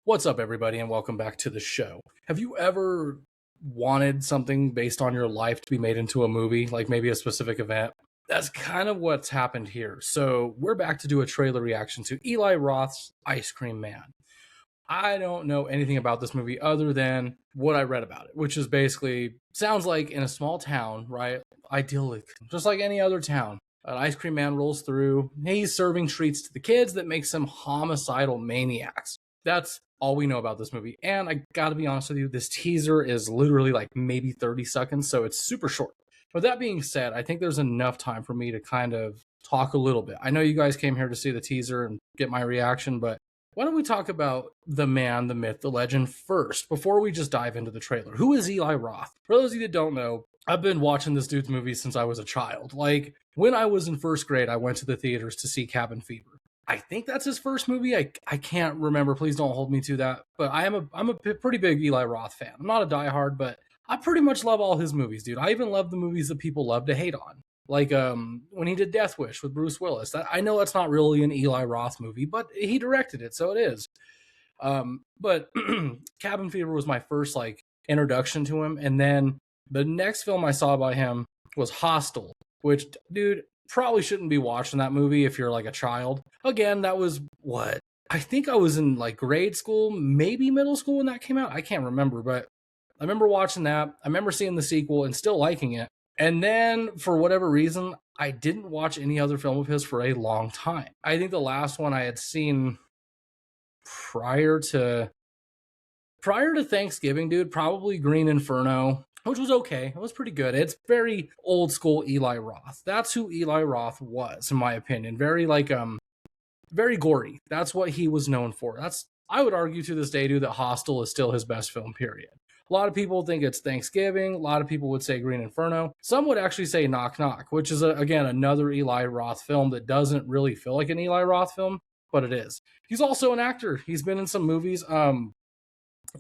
What's up, everybody, and welcome back to the show. Have you ever wanted something based on your life to be made into a movie, like maybe a specific event? That's kind of what's happened here. So, we're back to do a trailer reaction to Eli Roth's Ice Cream Man. I don't know anything about this movie other than what I read about it, which is basically sounds like in a small town, right? Idyllic, just like any other town. An ice cream man rolls through. He's serving treats to the kids that makes them homicidal maniacs. That's all we know about this movie. And I gotta be honest with you, this teaser is literally like maybe 30 seconds, so it's super short. With that being said, I think there's enough time for me to kind of talk a little bit. I know you guys came here to see the teaser and get my reaction, but why don't we talk about the man, the myth, the legend first, before we just dive into the trailer? Who is Eli Roth? For those of you that don't know, I've been watching this dude's movies since I was a child. Like, when I was in first grade, I went to the theaters to see Cabin Fever. I think that's his first movie. I can't remember. Please don't hold me to that. But I'm a pretty big Eli Roth fan. I'm not a diehard, but I pretty much love all his movies, dude. I even love the movies that people love to hate on. Like when he did Death Wish with Bruce Willis. I know that's not really an Eli Roth movie, but he directed it, so it is. But Cabin Fever was my first like introduction to him, and then the next film I saw by him was Hostel, which, dude, probably shouldn't be watching that movie if you're like a child. Again, that was what? I think I was in like grade school, maybe middle school when that came out. I can't remember, but I remember watching that. I remember seeing the sequel and still liking it. And then for whatever reason, I didn't watch any other film of his for a long time. I think the last one I had seen prior to Thanksgiving, dude, probably Green Inferno, which was okay. It was pretty good. It's very old school Eli Roth. That's who Eli Roth was, in my opinion. Very gory. That's what he was known for. I would argue to this day, dude, that Hostel is still his best film, period. A lot of people think it's Thanksgiving. A lot of people would say Green Inferno. Some would actually say Knock Knock, which is, again, another Eli Roth film that doesn't really feel like an Eli Roth film, but it is. He's also an actor. He's been in some movies.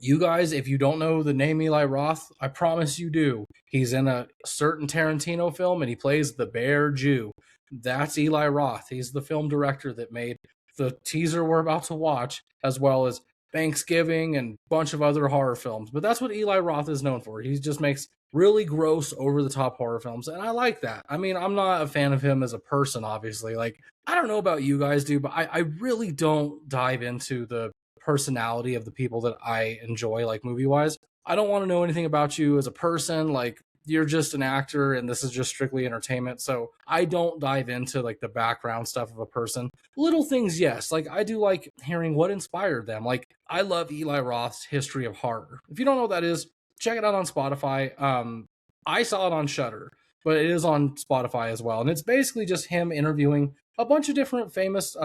You guys, if you don't know the name Eli Roth, I promise you do. He's in a certain Tarantino film and he plays the Bear Jew. That's Eli Roth. He's the film director that made the teaser we're about to watch, as well as Thanksgiving and a bunch of other horror films. But that's what Eli Roth is known for. He just makes really gross, over-the-top horror films, and I like that. I mean, I'm not a fan of him as a person, obviously. Like, I don't know about you guys, dude, but I really don't dive into the personality of the people that I enjoy, like movie-wise. I don't want to know anything about you as a person. Like, you're just an actor and this is just strictly entertainment. So I don't dive into like the background stuff of a person. Little things, yes. Like, I do like hearing what inspired them. Like, I love Eli Roth's History of Horror. If you don't know what that is, check it out on Spotify. I saw it on Shudder, but it is on Spotify as well. And it's basically just him interviewing a bunch of different famous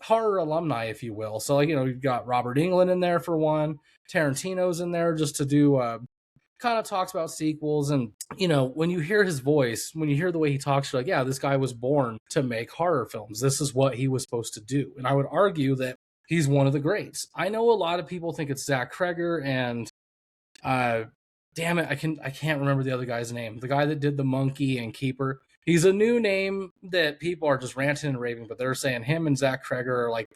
horror alumni, if you will. So, like, you know, you've got Robert Englund in there for one. Tarantino's in there just to do kind of talks about sequels. And, you know, when you hear his voice, when you hear the way he talks, you're like, yeah, this guy was born to make horror films. This is what he was supposed to do. And I would argue that he's one of the greats. I know a lot of people think it's Zach Kreger and damn it, I can't remember the other guy's name. The guy that did The Monkey and Keeper. He's a new name that people are just ranting and raving, but they're saying him and Zach Kreger are like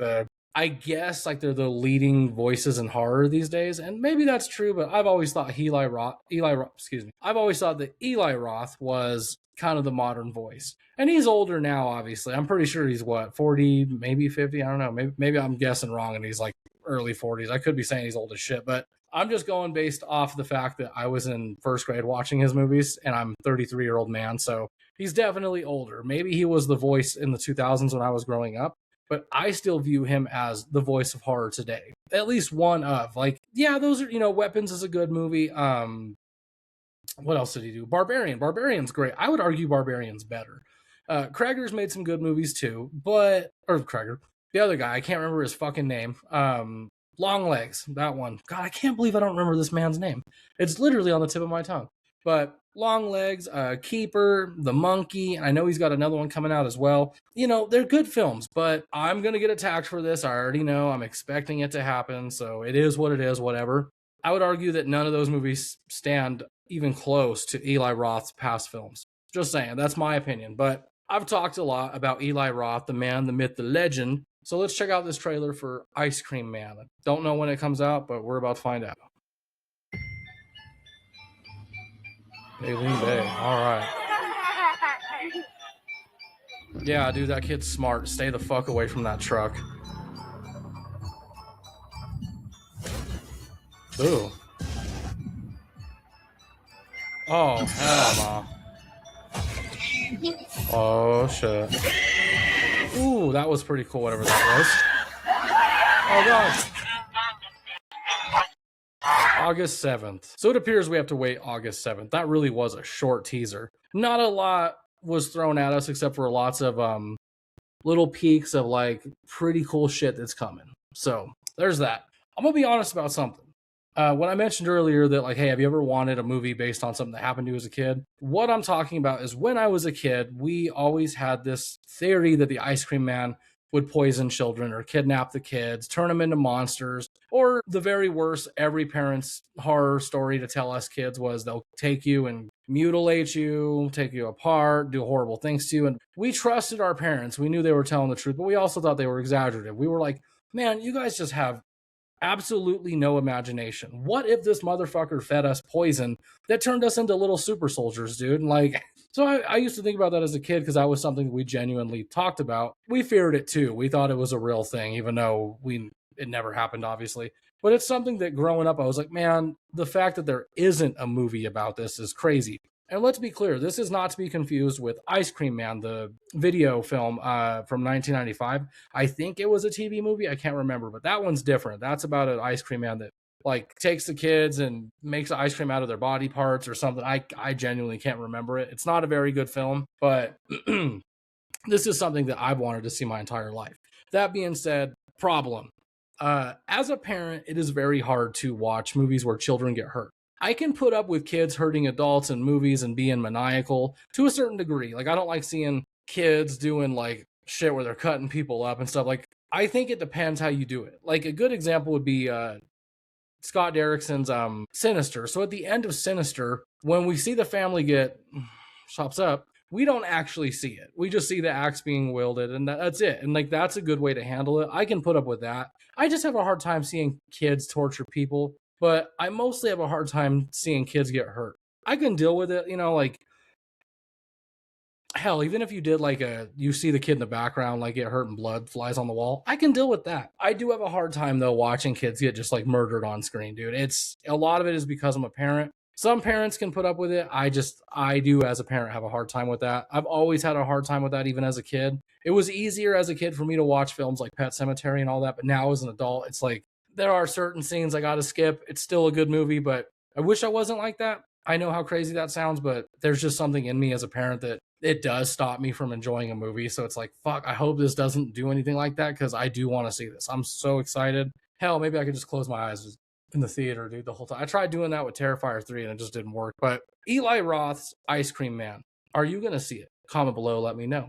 I guess like they're the leading voices in horror these days. And maybe that's true, but I've always thought I've always thought that Eli Roth was kind of the modern voice. And he's older now, obviously. I'm pretty sure he's 40, maybe 50. I don't know. Maybe I'm guessing wrong and he's like early 40s. I could be saying he's old as shit, but I'm just going based off the fact that I was in first grade watching his movies and I'm a 33-year-old man. So he's definitely older. Maybe he was the voice in the 2000s when I was growing up, but I still view him as the voice of horror today. At least one of. Like, yeah, those are, you know, Weapons is a good movie. What else did he do? Barbarian. Barbarian's great. I would argue Barbarian's better. Kreger's made some good movies too, or Kreger. The other guy, I can't remember his fucking name. Long Legs, that one. God, I can't believe I don't remember this man's name. It's literally on the tip of my tongue. But Long Legs, Keeper, The Monkey, and I know he's got another one coming out as well. You know, they're good films, but I'm going to get attacked for this. I already know. I'm expecting it to happen, so it is what it is, whatever. I would argue that none of those movies stand even close to Eli Roth's past films. Just saying, that's my opinion. But I've talked a lot about Eli Roth, the man, the myth, the legend. So let's check out this trailer for Ice Cream Man. Don't know when it comes out, but we're about to find out. Baleen Bay. All right. Yeah, dude, that kid's smart. Stay the fuck away from that truck. Ooh. Oh, hell no. Oh, shit. Ooh, that was pretty cool, whatever that was. Oh, God. August 7th. So it appears we have to wait August 7th. That really was a short teaser. Not a lot was thrown at us except for lots of little peeks of like pretty cool shit that's coming. So there's that. I'm gonna be honest about something. When I mentioned earlier that like, hey, have you ever wanted a movie based on something that happened to you as a kid? What I'm talking about is when I was a kid, we always had this theory that the Ice Cream Man would poison children or kidnap the kids, turn them into monsters, or the very worst, every parent's horror story to tell us kids was they'll take you and mutilate you, take you apart, do horrible things to you. And we trusted our parents. We knew they were telling the truth, but we also thought they were exaggerative. We were like, man, you guys just have absolutely no imagination. What if this motherfucker fed us poison that turned us into little super soldiers, dude? And like, so I used to think about that as a kid because that was something we genuinely talked about. We feared it too. We thought it was a real thing, even though it never happened, obviously. But it's something that growing up, I was like, man, the fact that there isn't a movie about this is crazy. And let's be clear, this is not to be confused with Ice Cream Man, the video film from 1995. I think it was a TV movie. I can't remember, but that one's different. That's about an ice cream man that like takes the kids and makes ice cream out of their body parts or something. I genuinely can't remember it. It's not a very good film, but this is something that I've wanted to see my entire life. That being said, problem. As a parent, it is very hard to watch movies where children get hurt. I can put up with kids hurting adults in movies and being maniacal to a certain degree. Like, I don't like seeing kids doing like shit where they're cutting people up and stuff. Like, I think it depends how you do it. Like, a good example would be Scott Derrickson's Sinister. So at the end of Sinister, when we see the family get chops up, we don't actually see it. We just see the axe being wielded, and that's it. And like, that's a good way to handle it. I can put up with that. I just have a hard time seeing kids torture people, but I mostly have a hard time seeing kids get hurt. I can deal with it, like, hell, even if you did like you see the kid in the background like get hurt and blood flies on the wall, I can deal with that. I do have a hard time though watching kids get just like murdered on screen, dude. It's a lot of it is because I'm a parent. Some parents can put up with it. I do as a parent have a hard time with that. I've always had a hard time with that even as a kid. It was easier as a kid for me to watch films like Pet Sematary and all that, but now as an adult, it's like there are certain scenes I gotta skip. It's still a good movie, but I wish I wasn't like that. I know how crazy that sounds, but there's just something in me as a parent that it does stop me from enjoying a movie. So it's like, fuck, I hope this doesn't do anything like that because I do want to see this. I'm so excited. Hell, maybe I could just close my eyes in the theater, dude, the whole time. I tried doing that with Terrifier 3 and it just didn't work. But Eli Roth's Ice Cream Man, are you going to see it? Comment below, let me know.